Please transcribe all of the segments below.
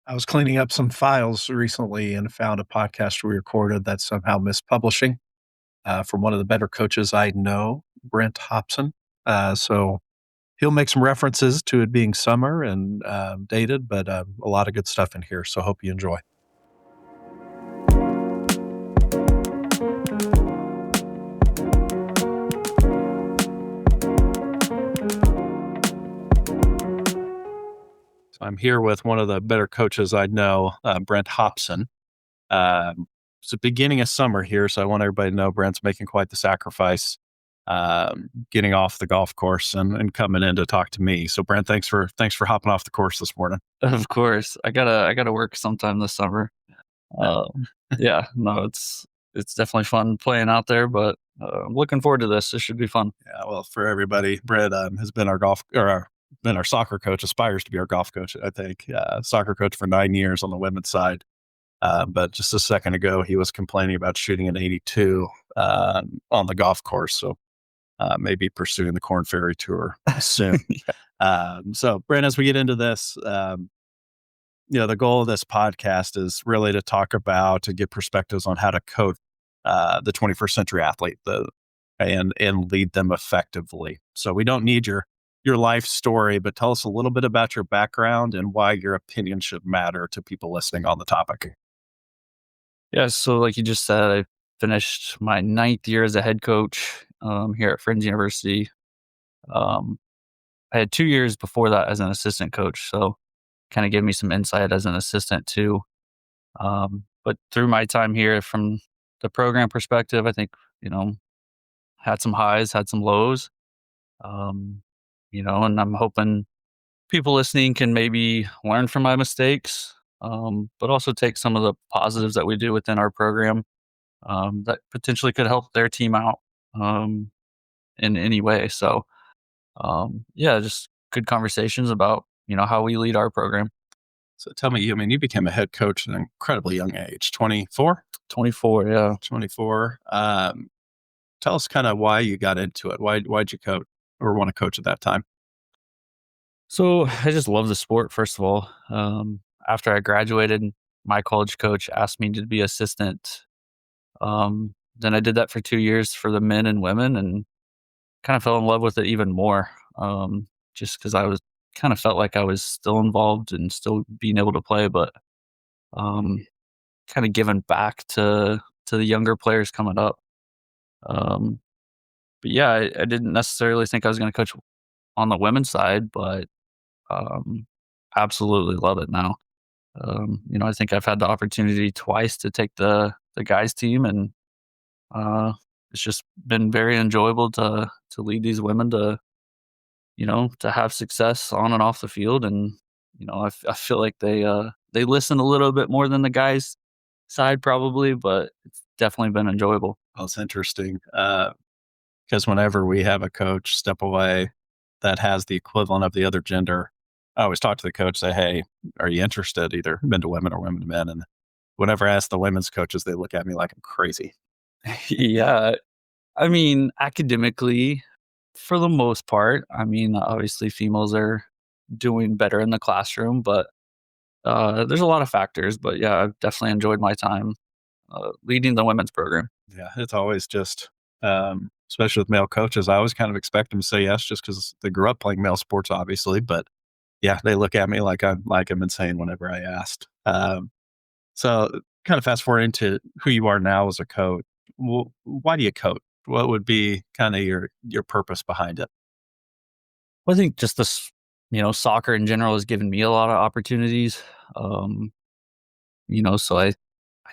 I was cleaning up some files recently and found a podcast we recorded that somehow missed publishing from one of the better coaches I know, Brent Hobson. So he'll make some references to it being summer and dated, but a lot of good stuff in here. So hope you enjoy. So I'm here with one of the better coaches I know, Brent Hobson. It's the beginning of summer here, so I want everybody to know Brent's making quite the sacrifice, getting off the golf course and coming in to talk to me. So, Brent, thanks for hopping off the course this morning. Of course. I gotta work sometime this summer. Um, yeah, no, it's definitely fun playing out there, but I'm looking forward to this. This should be fun. Yeah, well, for everybody, Brent has been been our soccer coach, aspires to be our golf coach. I think soccer coach for 9 years on the women's side. But just a second ago, he was complaining about shooting an 82 on the golf course. So maybe pursuing the Corn Ferry Tour soon. So, Brent, as we get into this, the goal of this podcast is really to get perspectives on how to coach the 21st century athlete and lead them effectively. So we don't need your life story, but tell us a little bit about your background and why your opinion should matter to people listening on the topic. Yeah, so like you just said, I finished my 9th year as a head coach here at Friends University. Um, I had 2 years before that as an assistant coach, so kind of gave me some insight as an assistant too. But through my time here, from the program perspective, I think you know had some highs, had some lows. Um, and I'm hoping people listening can maybe learn from my mistakes, but also take some of the positives that we do within our program that potentially could help their team out in any way. So, yeah, just good conversations about how we lead our program. So tell me, you became a head coach at an incredibly young age, 24? 24, yeah. 24. Tell us kind of why you got into it. Why'd you coach or want to coach at that time? So I just love the sport, first of all. After I graduated, my college coach asked me to be assistant. Then I did that for 2 years for the men and women and kind of fell in love with it even more. Just because I was kind of felt like I was still involved and still being able to play, but um, kind of giving back to the younger players coming up. Um, but yeah, I didn't necessarily think I was going to coach on the women's side, but um, absolutely love it now. I think I've had the opportunity twice to take the guys team, and it's just been very enjoyable to lead these women to have success on and off the field. And I feel like they listen a little bit more than the guys side probably, but it's definitely been enjoyable. Well, it's interesting because whenever we have a coach step away that has the equivalent of the other gender, I always talk to the coach, say, hey, are you interested, either men to women or women to men? And whenever I ask the women's coaches, they look at me like I'm crazy. Yeah, I mean, academically, for the most part, I mean, obviously females are doing better in the classroom, but there's a lot of factors. But yeah, I've definitely enjoyed my time leading the women's program. Yeah, it's always just, especially with male coaches, I always kind of expect them to say yes just because they grew up playing male sports, obviously. But yeah, they look at me like I'm insane whenever I asked. So kind of fast forward into who you are now as a coach. Why do you coach? What would be kind of your purpose behind it? Well, I think just this, soccer in general has given me a lot of opportunities. Um, so I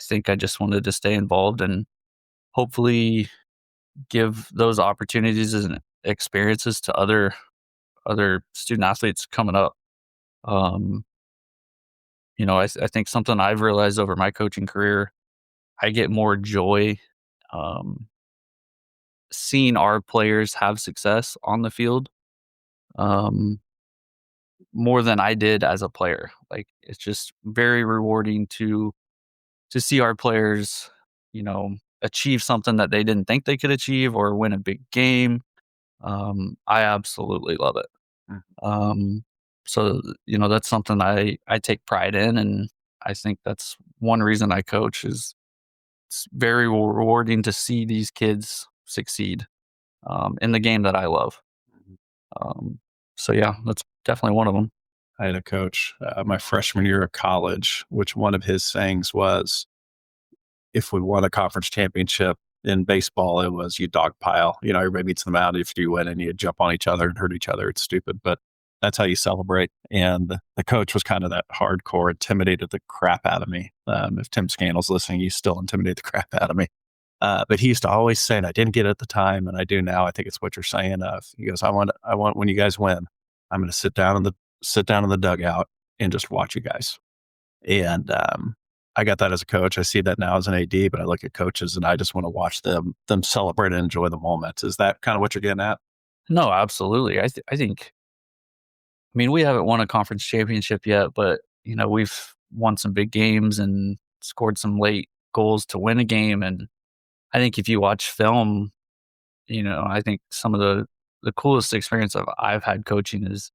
think I just wanted to stay involved and hopefully give those opportunities and experiences to other student athletes coming up. Um, I think something I've realized over my coaching career, I get more joy um, seeing our players have success on the field um, more than I did as a player. Like it's just very rewarding to see our players, achieve something that they didn't think they could achieve or win a big game. I absolutely love it. Mm. Um, So, that's something I take pride in, and I think that's one reason I coach is it's very rewarding to see these kids succeed, in the game that I love. Um, so yeah, that's definitely one of them. I had a coach my freshman year of college, which one of his sayings was, if we won a conference championship in baseball, it was you dogpile. Everybody meets them out. If you win and you jump on each other and hurt each other, it's stupid, but that's how you celebrate. And the coach was kind of that hardcore, intimidated the crap out of me. If Tim Scannell's listening, he still intimidated the crap out of me. But he used to always say, and I didn't get it at the time, and I do now. I think it's what you're saying. He goes, I want when you guys win, I'm going to sit down in the dugout and just watch you guys. And I got that as a coach. I see that now as an AD, but I look at coaches and I just want to watch them celebrate and enjoy the moment. Is that kind of what you're getting at? No, absolutely. I think. I mean, we haven't won a conference championship yet, but we've won some big games and scored some late goals to win a game. And I think if you watch film, I think some of the coolest experience I've had coaching is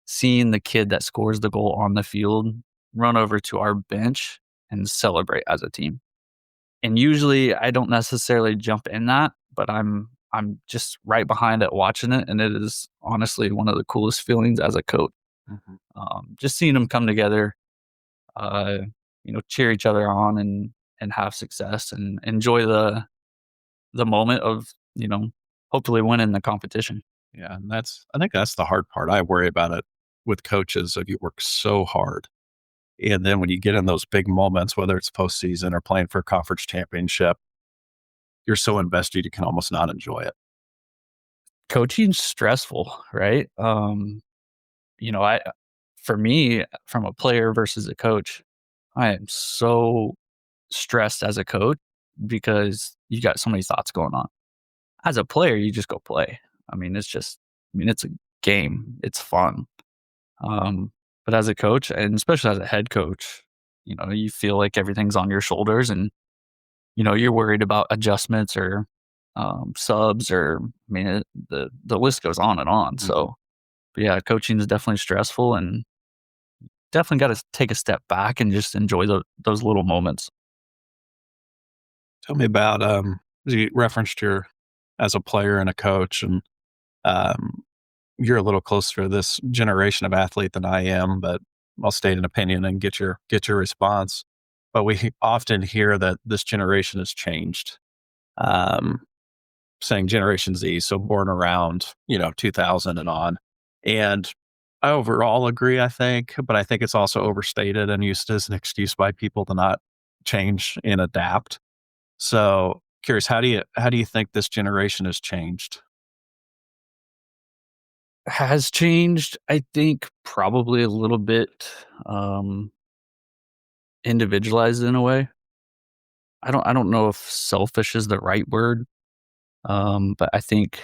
seeing the kid that scores the goal on the field run over to our bench and celebrate as a team. And usually I don't necessarily jump in that, but I'm just right behind it watching it, and it is honestly one of the coolest feelings as a coach. Mm-hmm. Just seeing them come together, cheer each other on and have success and enjoy the moment of hopefully winning the competition. Yeah, and I think that's the hard part. I worry about it with coaches. If you work so hard, and then when you get in those big moments, whether it's postseason or playing for a conference championship, you're so invested you can almost not enjoy it. Coaching's stressful, right? I for me, from a player versus a coach, I am so stressed as a coach because you got so many thoughts going on. As a player, you just go play. It's a game. It's fun. But as a coach, and especially as a head coach, you feel like everything's on your shoulders, and you're worried about adjustments or subs, or the list goes on and on. So, but yeah, coaching is definitely stressful, and definitely got to take a step back and just enjoy those little moments. Tell me about you referenced your as a player and a coach, and um, you're a little closer to this generation of athlete than I am, but I'll state an opinion and get your response. But we often hear that this generation has changed. Um, Saying Generation Z, so born around 2000 and on, and I overall agree. I think, but I think it's also overstated and used as an excuse by people to not change and adapt. So curious, how do you think this generation has changed? Has changed, I think, probably a little bit, um, individualized in a way. I don't know if selfish is the right word, but I think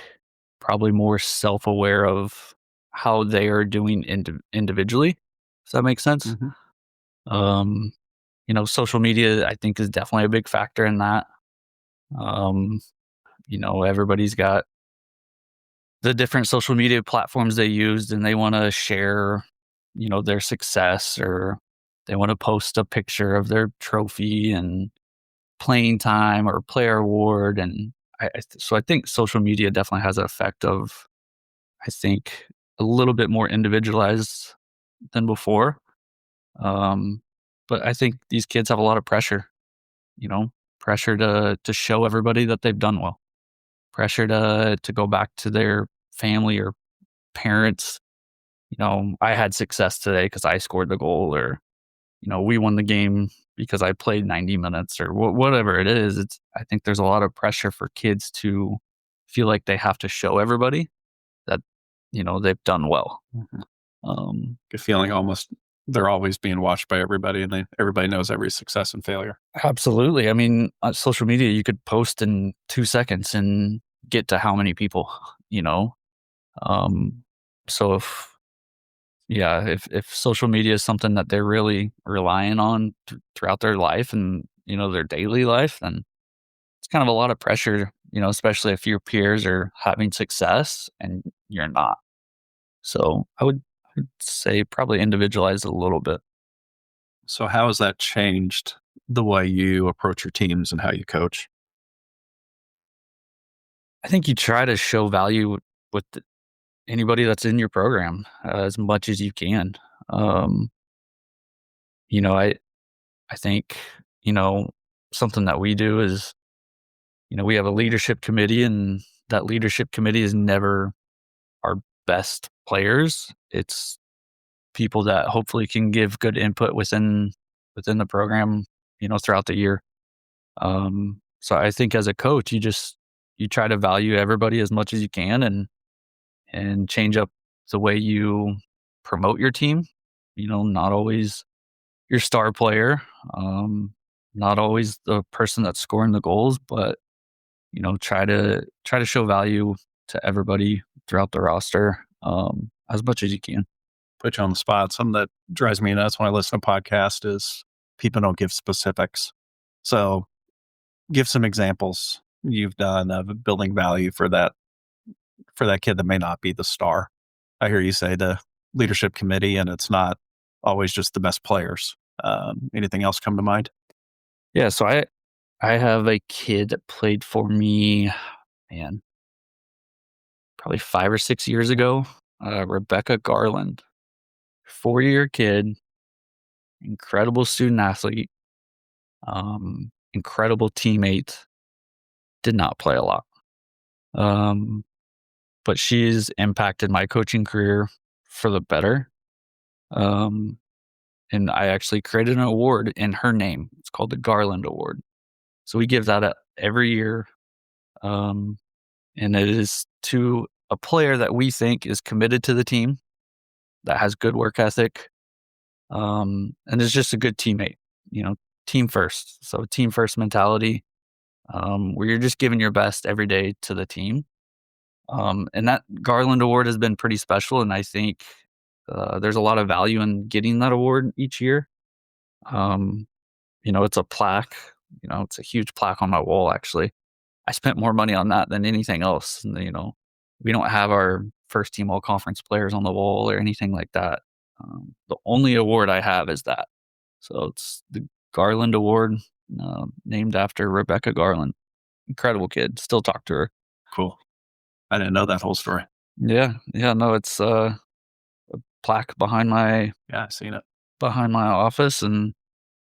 probably more self-aware of how they are doing individually. Does that make sense? Hmm. Um, social media, I think, is definitely a big factor in that. Um, everybody's got the different social media platforms they used, and they want to share, their success, or they want to post a picture of their trophy and playing time or player award. And so I think social media definitely has an effect of, I think, a little bit more individualized than before. Um, but I think these kids have a lot of pressure, you know, pressure to show everybody that they've done well, pressure to go back to their family or parents. I had success today because I scored the goal, or we won the game because I played 90 minutes, or whatever it is. I think there's a lot of pressure for kids to feel like they have to show everybody that they've done well. Hmm. Um, Good feeling, almost they're always being watched by everybody, and everybody knows every success and failure. Absolutely. I mean, on social media, you could post in 2 seconds and get to how many people, you know? Um, so if social media is something that they're really relying on throughout their life and, their daily life, then it's kind of a lot of pressure, especially if your peers are having success and you're not. So I'd say probably individualize a little bit. So how has that changed the way you approach your teams and how you coach? I think you try to show value with anybody that's in your program as much as you can. Um, you know, I think, you know, something that we do is, we have a leadership committee, and that leadership committee is never our best players. It's people that hopefully can give good input within the program, throughout the year. So I think as a coach, you try to value everybody as much as you can, and change up the way you promote your team. Not always your star player, not always the person that's scoring the goals, but try to show value to everybody throughout the roster, as much as you can. Put you on the spot. Something that drives me nuts when I listen to podcasts is people don't give specifics. So give some examples you've done of building value for that kid that may not be the star. I hear you say the leadership committee, and it's not always just the best players. Anything else come to mind? Yeah, so I have a kid that played for me, man, probably 5 or 6 years ago. Rebecca Garland, 4-year kid, incredible student athlete, incredible teammate. Did not play a lot, um, but she's impacted my coaching career for the better. Um, and I actually created an award in her name. It's called the Garland Award. So we give that every year. Um, and it is to a player that we think is committed to the team, that has good work ethic, and is just a good teammate, you know, team first. So team first mentality, where you're just giving your best every day to the team. And that Garland Award has been pretty special. And I think there's a lot of value in getting that award each year. Um, it's a plaque, it's a huge plaque on my wall, actually. I spent more money on that than anything else. And, we don't have our first team all conference players on the wall or anything like that. The only award I have is that. So it's the Garland Award, named after Rebecca Garland. Incredible kid. Still talk to her. Cool. I didn't know that whole story. Yeah. Yeah. No, it's a plaque Yeah, I've seen it. behind my office. And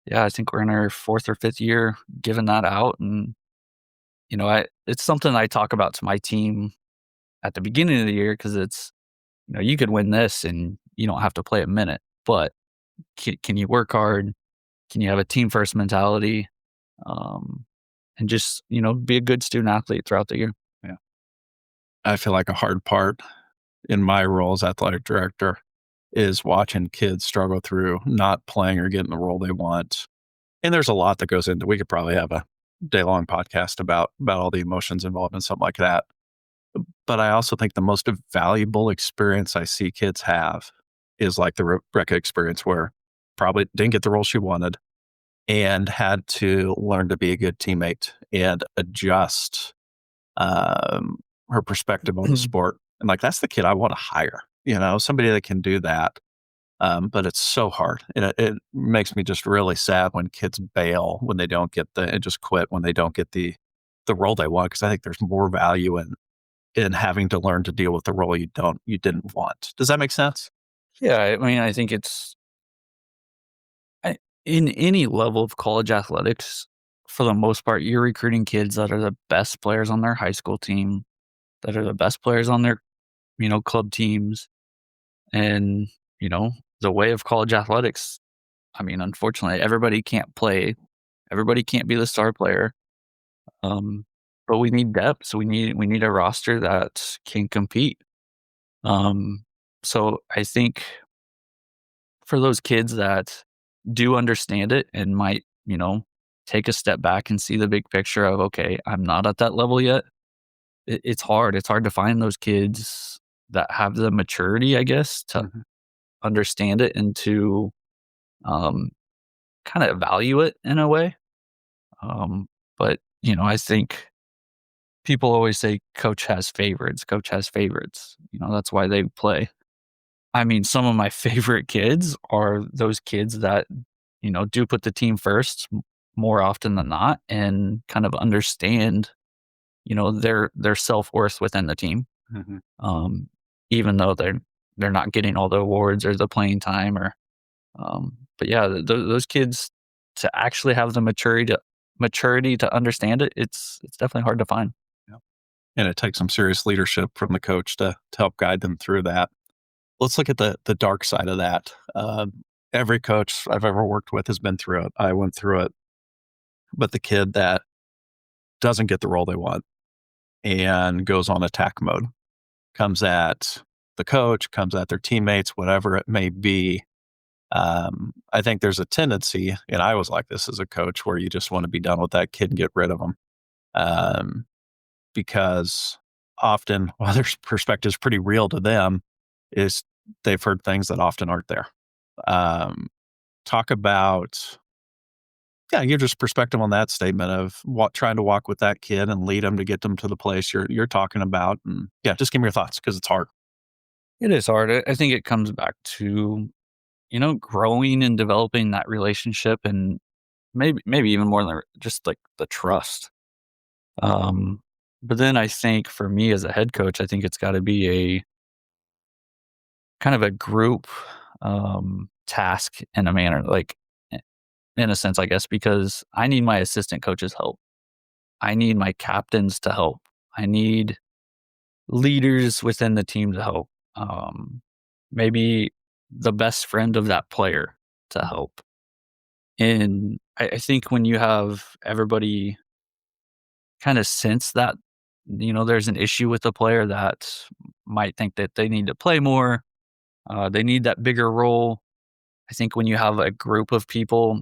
yeah, I think we're in our 4th or 5th year giving that out. And, it's something I talk about to my team at the beginning of the year, because it's, you could win this and you don't have to play a minute, but can you work hard? Can you have a team first mentality? And just, be a good student athlete throughout the year. Yeah. I feel like a hard part in my role as athletic director is watching kids struggle through not playing or getting the role they want. And there's a lot that goes into, we could probably have a day long podcast about all the emotions involved in something like that. But I also think the most valuable experience I see kids have is like the Rebecca experience, where probably didn't get the role she wanted and had to learn to be a good teammate and adjust her perspective on the sport. And like, that's the kid I want to hire, somebody that can do that. But it's so hard. And it makes me just really sad when kids bail, when they don't get and just quit when they don't get the role they want. Cause I think there's more value in having to learn to deal with the role you didn't want. Does that make sense? Yeah. I mean, I think in any level of college athletics, for the most part, you're recruiting kids that are the best players on their high school team, that are the best players on their, club teams. And, the way of college athletics, I mean, unfortunately, everybody can't play. Everybody can't be the star player. But we need depth. So we need a roster that can compete. So I think for those kids that do understand it and might, take a step back and see the big picture of, okay, I'm not at that level yet. It's hard. It's hard to find those kids that have the maturity, I guess, to understand it and to kind of value it in a way. But, I think people always say coach has favorites. Coach has favorites. That's why they play. I mean, some of my favorite kids are those kids that, do put the team first more often than not and kind of understand, their self-worth within the team. Mhm. Um, even though they're not getting all the awards or the playing time but yeah, those kids to actually have the maturity to understand it, it's definitely hard to find. Yeah. And it takes some serious leadership from the coach to help guide them through that. Let's look at the dark side of that. Every coach I've ever worked with has been through it. I went through it, but the kid that doesn't get the role they want and goes on attack mode comes at the coach, comes at their teammates, whatever it may be. I think there's a tendency, and I was like this as a coach, where you just want to be done with that kid and get rid of them. Um, because often, while their perspective is pretty real to them, is they've heard things that often aren't there. Um, talk about, yeah, your just perspective on that statement of what trying to walk with that kid and lead them to get them to the place you're talking about, and yeah, just give me your thoughts because it's hard. It is hard. I think it comes back to, growing and developing that relationship and maybe even more than just like the trust. Um, but then I think for me as a head coach, I think it's got to be a kind of a group task in a manner, like in a sense, I guess, because I need my assistant coaches' help. I need my captains to help. I need leaders within the team to help. Maybe the best friend of that player to help. And I think when you have everybody kind of sense that, there's an issue with the player that might think that they need to play more, they need that bigger role. I think when you have a group of people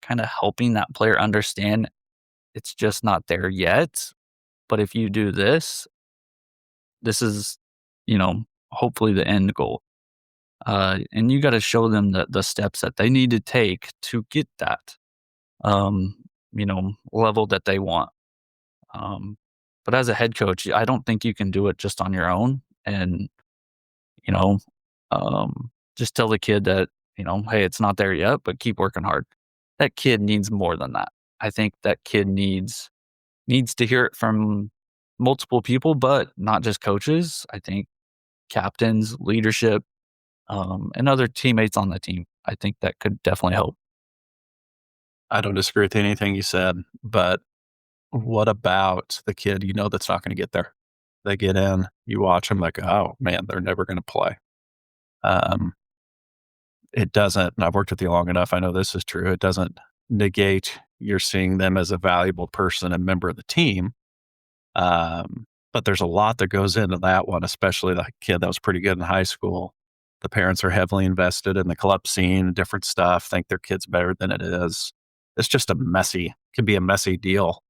kind of helping that player understand it's just not there yet, but if you do this, this is, you know, hopefully the end goal. And you got to show them the steps that they need to take to get that, um, level that they want. Um, but as a head coach, I don't think you can do it just on your own. And you know, just tell the kid that hey, it's not there yet, but keep working hard. That kid needs more than that. I think that kid needs to hear it from multiple people, but not just coaches. I think captains, leadership, and other teammates on the team. I think that could definitely help. I don't disagree with anything you said, but what about the kid that's not going to get there? They get in, you watch them like, oh man, they're never going to play. Um, it doesn't, and I've worked with you long enough. I know this is true. It doesn't negate you're seeing them as a valuable person and member of the team. But there's a lot that goes into that one, especially the kid that was pretty good in high school. The parents are heavily invested in the club scene and different stuff, think their kid's better than it is. It's just can be a messy deal.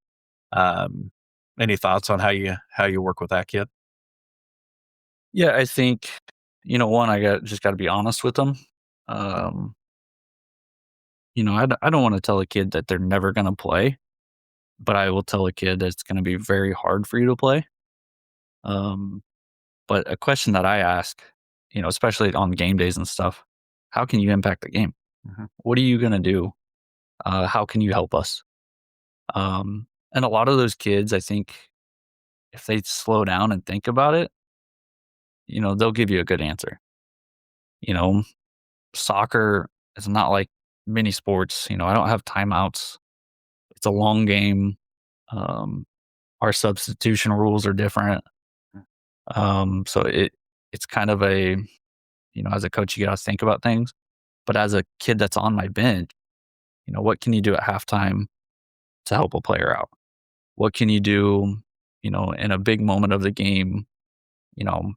Um, any thoughts on how you work with that kid? Yeah, I think one, I got to be honest with them. Um, I don't want to tell a kid that they're never going to play, but I will tell a kid that it's going to be very hard for you to play. Um, but a question that I ask, especially on game days and stuff, how can you impact the game? Mhm. What are you going to do? How can you help us? And a lot of those kids, I think, if they slow down and think about it, they'll give you a good answer. You know, soccer is not like many sports. I don't have timeouts. It's a long game. Um, our substitution rules are different. So it's kind of as a coach, you got to think about things. But as a kid that's on my bench, what can you do at halftime to help a player out? What can you do, in a big moment of the game, you know,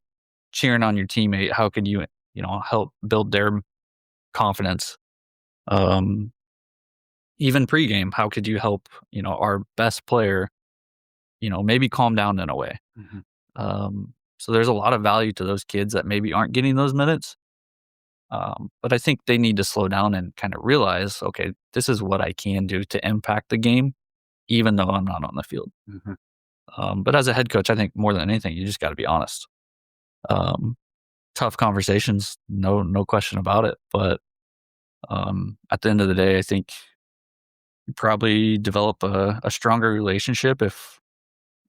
cheering on your teammate? How can you, help build their confidence? Um, Even pregame, how could you help, our best player, maybe calm down in a way? Mhm. So there's a lot of value to those kids that maybe aren't getting those minutes. But I think they need to slow down and kind of realize, okay, this is what I can do to impact the game, even though I'm not on the field. Mhm. But as a head coach, I think more than anything, you just got to be honest. Um, tough conversations, no question about it. But at the end of the day, I think you probably develop a stronger relationship if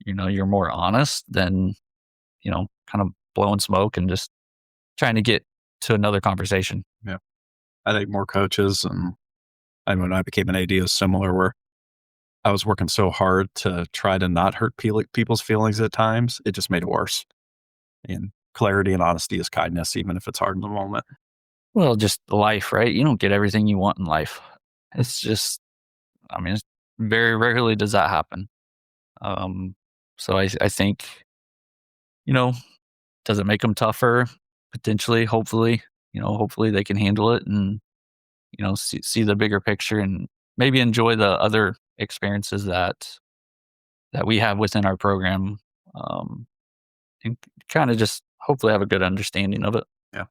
you're more honest than kind of blowing smoke and just trying to get to another conversation. Yeah. I think more coaches and when I became an AD, it was similar where I was working so hard to try to not hurt people's feelings at times. It just made it worse. And clarity and honesty is kindness, even if it's hard in the moment. Well, just life, right? You don't get everything you want in life. It's just, I mean, very rarely does that happen. Um, so I think, you know, does it make them tougher? Potentially, hopefully, hopefully they can handle it and, see the bigger picture and maybe enjoy the other experiences that we have within our program. Um, and kind of just hopefully have a good understanding of it. Yeah,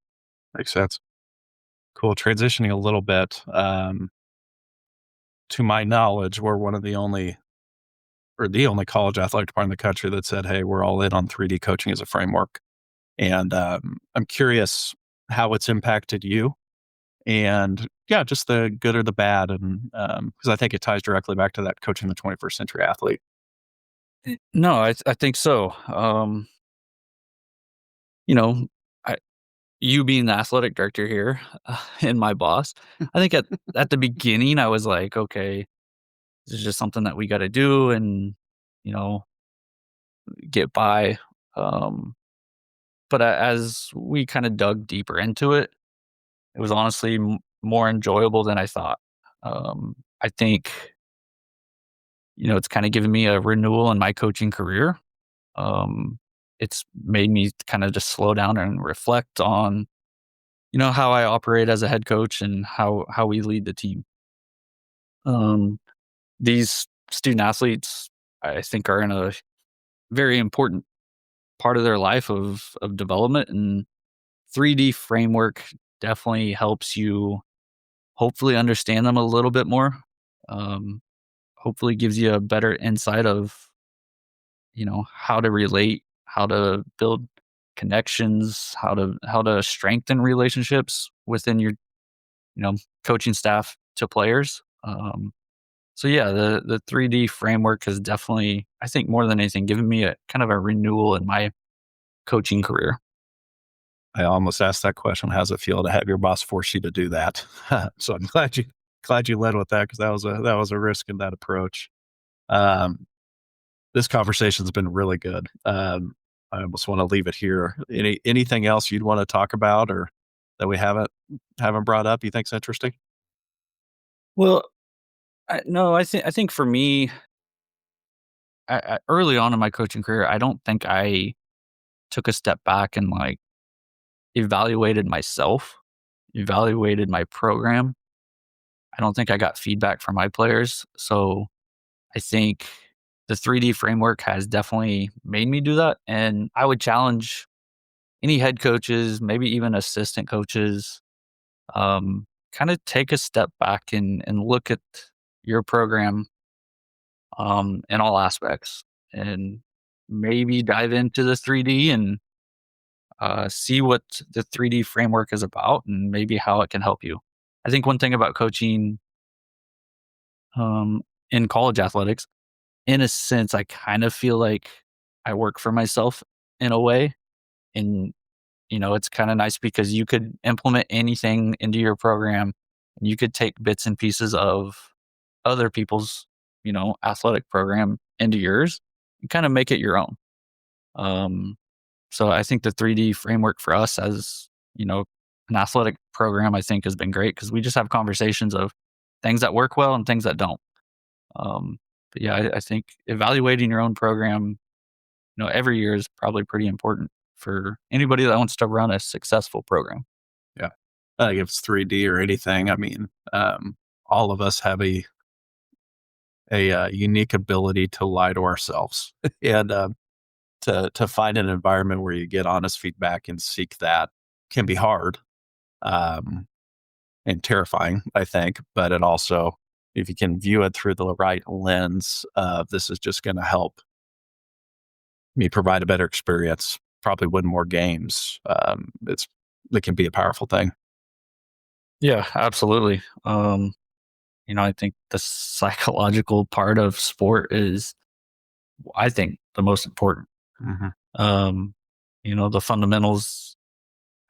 makes sense. Cool. Transitioning a little bit, to my knowledge, we're one of the only or the only college athletic department in the country that said, "Hey, we're all in on 3D coaching as a framework." And I'm curious how it's impacted you, and yeah, just the good or the bad, and because I think it ties directly back to that coaching the 21st century athlete. No, I think so. You know, I, you being the athletic director here and my boss, I think at the beginning I was like, okay, this is just something that we got to do and you know get by. Um, but as we kind of dug deeper into it, it was honestly more enjoyable than I thought. I think it's kind of given me a renewal in my coaching career. Um, it's made me kind of just slow down and reflect on how I operate as a head coach and how we lead the team. Um, these student athletes, I think, are in a very important part of their life of development, and 3D framework definitely helps you hopefully understand them a little bit more. Um, hopefully gives you a better insight of how to relate, how to build connections, how to strengthen relationships within your coaching staff to players. So yeah, the 3D framework has definitely, I think, more than anything, given me a kind of a renewal in my coaching career. I almost asked that question. How's it feel to have your boss force you to do that? So I'm glad you led with that because that was a risk in that approach. Um, this conversation's been really good. I almost want to leave it here. Anything else you'd want to talk about or that we haven't brought up? You think's interesting? Well, no, I think for me, early on in my coaching career, I don't think I took a step back and like evaluated myself, evaluated my program. I don't think I got feedback from my players. So I think the 3D framework has definitely made me do that. And I would challenge any head coaches, maybe even assistant coaches, kind of take a step back and look at your program in all aspects and maybe dive into the 3D and see what the 3D framework is about and maybe how it can help you. I think one thing about coaching in college athletics, in a sense, I kind of feel like I work for myself in a way. And, it's kind of nice because you could implement anything into your program and you could take bits and pieces of other people's, athletic program into yours and kind of make it your own. Um, so I think the 3D framework for us as, an athletic program, I think has been great because we just have conversations of things that work well and things that don't. But yeah, I think evaluating your own program, every year is probably pretty important for anybody that wants to run a successful program. Yeah. If it's 3D or anything, I mean, all of us have a unique ability to lie to ourselves and to find an environment where you get honest feedback and seek that can be hard um, and terrifying, I think. But it also, if you can view it through the right lens of this is just going to help me provide a better experience, probably win more games. It can be a powerful thing. Yeah, absolutely. I think the psychological part of sport is, I think, the most important. Mm-hmm. Um, the fundamentals,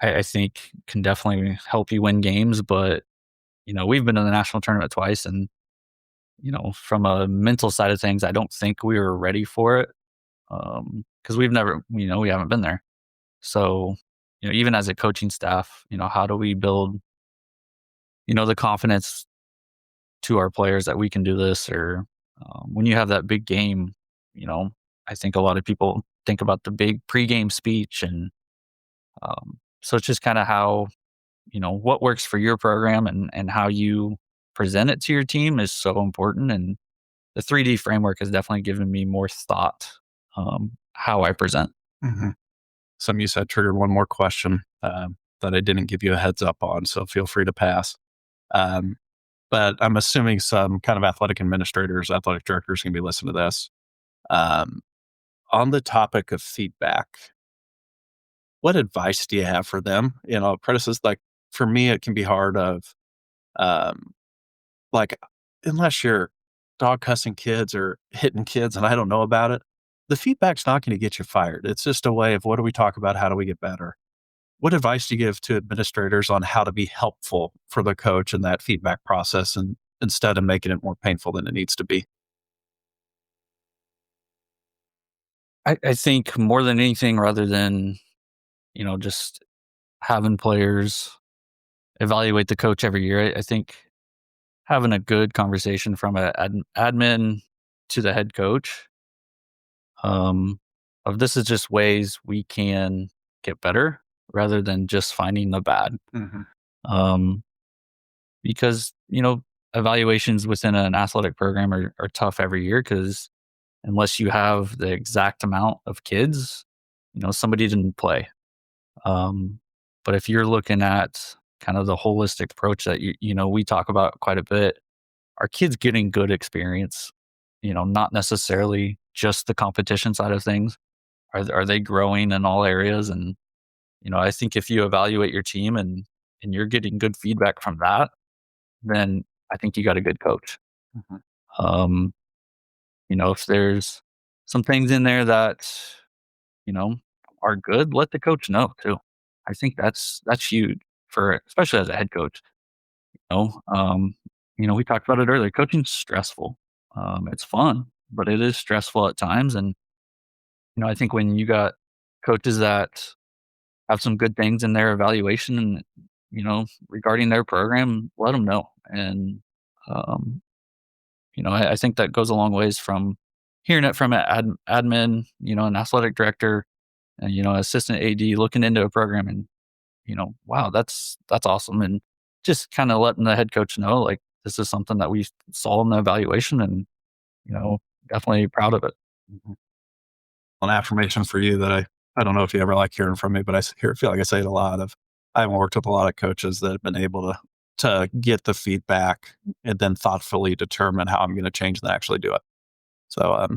I think, can definitely help you win games, but we've been in the national tournament twice, and from a mental side of things, I don't think we were ready for it, because we've never, we haven't been there. So, even as a coaching staff, how do we build, the confidence to our players that we can do this? Or when you have that big game, you know, I think a lot of people think about the big pregame speech, and so it's just kind of how, what works for your program, and how you present it to your team is so important. And the 3D framework has definitely given me more thought, how I present. Mm-hmm. Some you said triggered one more question that I didn't give you a heads up on, so feel free to pass. Um, but I'm assuming some kind of athletic administrators, athletic directors can be listening to this. Um, on the topic of feedback, what advice do you have for them? Apprentices, like for me, it can be hard um, like, unless you're dog cussing kids or hitting kids and I don't know about it, the feedback's not going to get you fired. It's just a way of what do we talk about? How do we get better? What advice do you give to administrators on how to be helpful for the coach in that feedback process, and instead of making it more painful than it needs to be? I think more than anything, rather than, just having players evaluate the coach every year, I think having a good conversation from a admin to the head coach, um, of this is just ways we can get better rather than just finding the bad. Mhm. Um, because, evaluations within an athletic program are tough every year, because unless you have the exact amount of kids, somebody didn't play. Um, but if you're looking at kind of the holistic approach that we talk about quite a bit, our kids getting good experience, not necessarily just the competition side of things. Are they growing in all areas? And I think if you evaluate your team, and you're getting good feedback from that, then I think you got a good coach. Mhm. Um, if there's some things in there that you know are good, let the coach know too. I think that's huge, for especially as a head coach. You know, um, we talked about it earlier. Coaching's stressful. It's fun, but it is stressful at times. And I think when you got coaches that have some good things in their evaluation, and regarding their program, let them know. And um, I think that goes a long ways from hearing it from an admin, an athletic director, and assistant AD looking into a program, and wow, that's awesome. And just kind of letting the head coach know, like, this is something that we saw in the evaluation, and you know definitely proud of it. Mhm. An affirmation for you that I don't know if you ever like hearing from me, but feel like I say it a lot of, I haven't worked with a lot of coaches that have been able to get the feedback and then thoughtfully determine how I'm going to change and actually do it. So,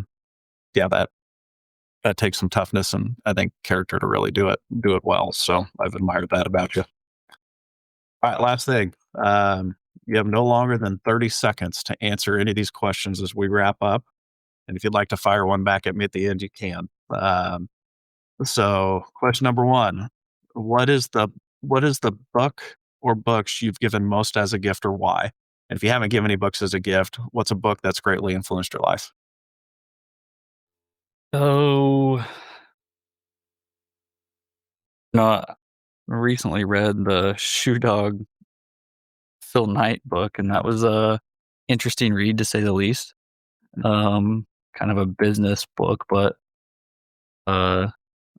yeah, that takes some toughness and I think character to really do it well. So I've admired that about you. All right, last thing. You have no longer than 30 seconds to answer any of these questions as we wrap up. And if you'd like to fire one back at me at the end, you can. So question number one, what is the book or books you've given most as a gift, or why? And if you haven't given any books as a gift, what's a book that's greatly influenced your life? So, I recently read the Shoe Dog Phil Knight book, and that was a interesting read, to say the least. Kind of a business book, but uh,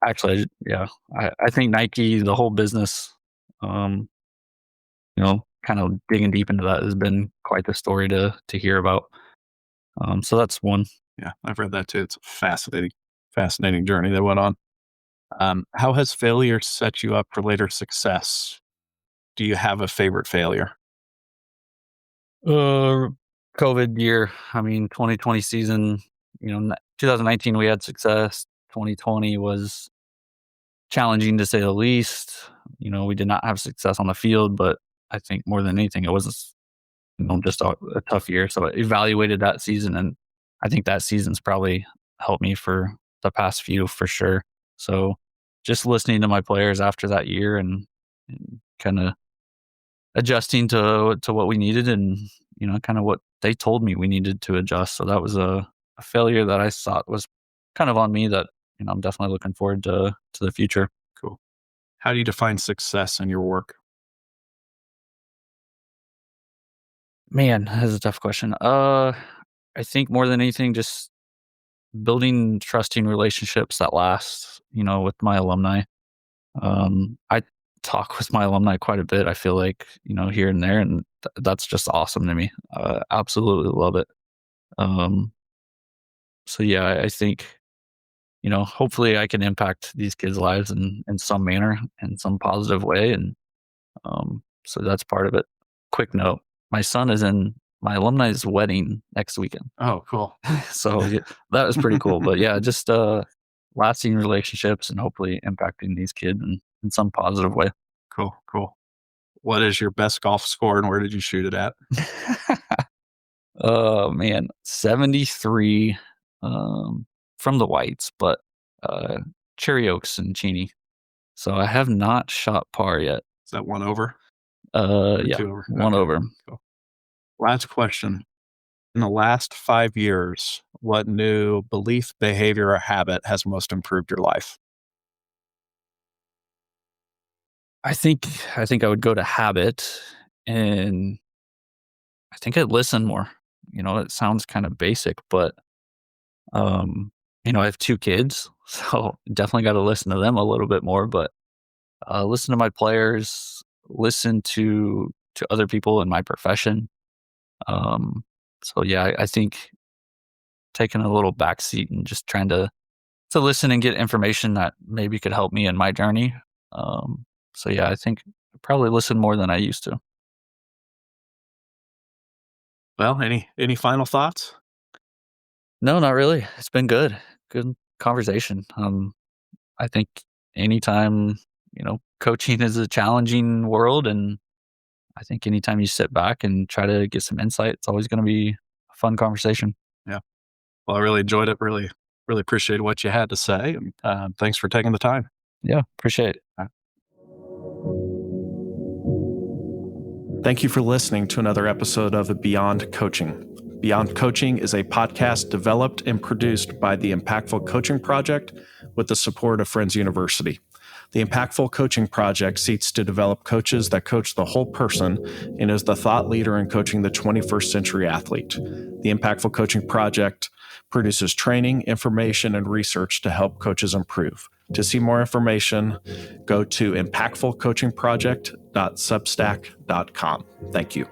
actually, yeah, I think Nike, the whole business, um, kind of digging deep into that has been quite the story to hear about. So that's one. Yeah, I've read that too. It's a fascinating journey that went on. How has failure set you up for later success? Do you have a favorite failure? Uh, COVID year. I mean, 2020 season. 2019 we had success. 2020 was challenging to say the least. We did not have success on the field, but I think more than anything, it was just a tough year. So I evaluated that season, and I think that season's probably helped me for the past few for sure. So just listening to my players after that year and kind of adjusting to what we needed and, kind of what they told me we needed to adjust. So that was a failure that I thought was kind of on me that, I'm definitely looking forward to the future. Cool. How do you define success in your work? Man, that's a tough question. I think more than anything, just building trusting relationships that last, with my alumni. I talk with my alumni quite a bit. I feel like, here and there, and that's just awesome to me. Absolutely love it. So yeah, I think, hopefully I can impact these kids' lives in some manner, in some positive way. And so that's part of it. Quick note, my son is in my alumni's wedding next weekend. Oh, cool. So yeah, that was pretty cool. But yeah, just lasting relationships and hopefully impacting these kids in some positive way. Cool. What is your best golf score and where did you shoot it at? Oh man, 73 from the whites, but Cherry Oaks and Cheney. So I have not shot par yet. Is that one over? Yeah, two over. One over. Cool. Last question. In the last 5 years, what new belief, behavior, or habit has most improved your life? I think I would go to habit, and I think I'd listen more. It sounds kind of basic, but I have 2 kids, so definitely got to listen to them a little bit more. But listen to my players, listen to other people in my profession. So yeah, I think taking a little backseat and just trying to listen and get information that maybe could help me in my journey. So yeah, I think I probably listen more than I used to. Well, any final thoughts? No, not really. It's been good. Good conversation. I think anytime, coaching is a challenging world, and I think anytime you sit back and try to get some insight, it's always going to be a fun conversation. Yeah. Well, I really enjoyed it. Really appreciate what you had to say. And thanks for taking the time. Yeah, appreciate it. Thank you for listening to another episode of Beyond Coaching. Beyond Coaching is a podcast developed and produced by the Impactful Coaching Project with the support of Friends University. The Impactful Coaching Project seeks to develop coaches that coach the whole person and is the thought leader in coaching the 21st century athlete. The Impactful Coaching Project produces training, information, and research to help coaches improve. To see more information, go to impactfulcoachingproject.substack.com. Thank you.